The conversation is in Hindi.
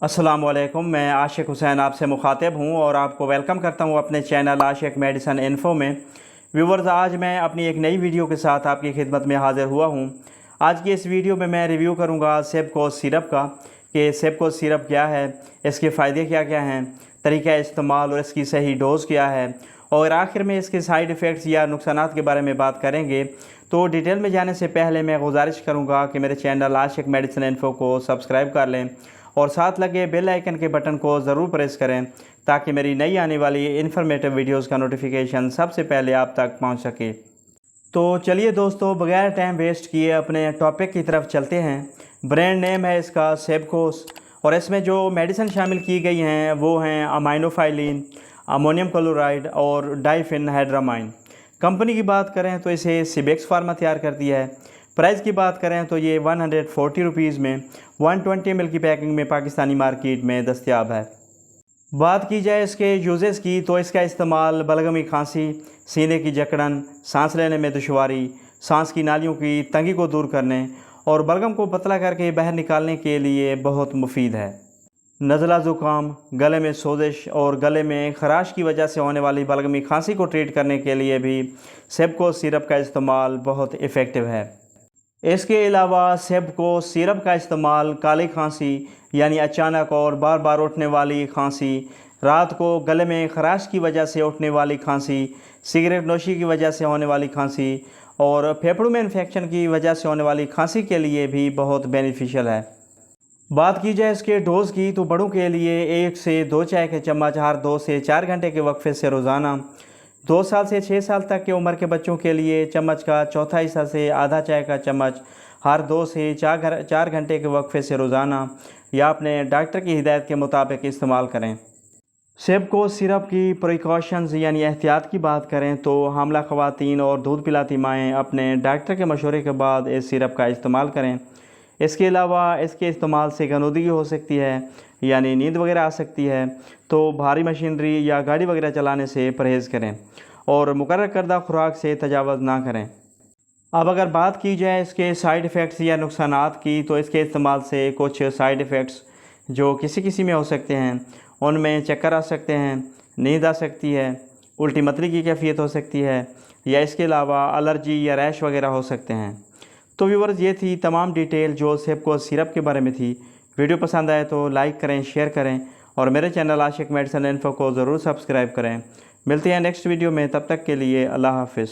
अस्सलामुअलैकुम, मैं आशिक हुसैन आपसे मुखातिब हूँ और आपको वेलकम करता हूँ अपने चैनल आशिक मेडिसन इन्फो में। व्यूवर्स, आज मैं अपनी एक नई वीडियो के साथ आपकी खिदमत में हाज़िर हुआ हूँ। आज की इस वीडियो में मैं रिव्यू करूँगा सेबकोस सिरप का कि सेबकोस सिरप क्या है, इसके फ़ायदे क्या क्या हैं, तरीक़ा इस्तेमाल और इसकी सही डोज़ क्या है, और आखिर में इसके साइड इफ़ेक्ट्स या नुकसानात के बारे में बात करेंगे। तो डिटेल में जाने से पहले मैं गुजारिश करूँगा कि मेरे चैनल आशिक मेडिसन इन्फो को सब्सक्राइब कर लें और साथ लगे बेल आइकन के बटन को ज़रूर प्रेस करें ताकि मेरी नई आने वाली इन्फॉर्मेटिव वीडियोस का नोटिफिकेशन सबसे पहले आप तक पहुंच सके। तो चलिए दोस्तों, बगैर टाइम वेस्ट किए अपने टॉपिक की तरफ चलते हैं। ब्रांड नेम है इसका सेबकोस और इसमें जो मेडिसिन शामिल की गई हैं वो हैं अमाइनोफाइलिन, अमोनियम क्लोराइड और डाइफेनहाइड्रामाइन। कंपनी की बात करें तो इसे सिबेक्स फार्मा तैयार करती है। प्राइस की बात करें तो ये 140 रुपीज़ में 120 ml की पैकिंग में पाकिस्तानी मार्केट में दस्तयाब है। बात की जाए इसके यूजेस की तो इसका इस्तेमाल बलगमी खांसी, सीने की जकड़न, सांस लेने में दुश्वारी, सांस की नालियों की तंगी को दूर करने और बलगम को पतला करके बाहर निकालने के लिए बहुत मुफीद है। नज़ला ज़ुकाम, गले में सोजिश और गले में खराश की वजह से होने वाली बलगमी खांसी को ट्रीट करने के लिए भी सेबकोस सिरप का इस्तेमाल बहुत इफ़ेक्टिव है। इसके अलावा सेबकोस सिरप का इस्तेमाल काली खांसी यानी अचानक और बार बार उठने वाली खांसी, रात को गले में खराश की वजह से उठने वाली खांसी, सिगरेट नोशी की वजह से होने वाली खांसी और फेफड़ों में इन्फेक्शन की वजह से होने वाली खांसी के लिए भी बहुत बेनिफिशियल है। बात की जाए इसके डोज़ की तो बड़ों के लिए 1 से 2 चाय के चम्मच हर 2 से 4 घंटे के वक्फे से रोज़ाना, 2 साल से 6 साल तक की उम्र के बच्चों के लिए चम्मच का चौथा हिस्सा से आधा चाय का चम्मच हर 2 से 4 घंटे के वक्फे से रोज़ाना या अपने डॉक्टर की हिदायत के मुताबिक इस्तेमाल करें। सेबकोस सिरप की प्रिकॉशंस यानी एहतियात की बात करें तो हामला ख़वातीन और दूध पिलाती माएँ अपने डॉक्टर के मशवरे के बाद इस सिरप का इस्तेमाल करें। इसके अलावा इसके इस्तेमाल से गनोदगी हो सकती है यानी नींद वगैरह आ सकती है, तो भारी मशीनरी या गाड़ी वगैरह चलाने से परहेज़ करें और मुकर्रर करदा खुराक से तजावज़ ना करें। अब अगर बात की जाए इसके साइड इफ़ेक्ट्स या नुकसानात की तो इसके इस्तेमाल से कुछ साइड इफ़ेक्ट्स जो किसी किसी में हो सकते हैं, उनमें चक्कर आ सकते हैं, नींद आ सकती है, उल्टी मतली की कैफियत हो सकती है या इसके अलावा एलर्जी या रैश वगैरह हो सकते हैं। तो व्यूअर्स, ये थी तमाम डिटेल जो सेबकोस सिरप के बारे में थी। वीडियो पसंद आए तो लाइक करें, शेयर करें और मेरे चैनल आशिक मेडिसन इन्फो को ज़रूर सब्सक्राइब करें। मिलते हैं नेक्स्ट वीडियो में, तब तक के लिए अल्लाह हाफ़िज़।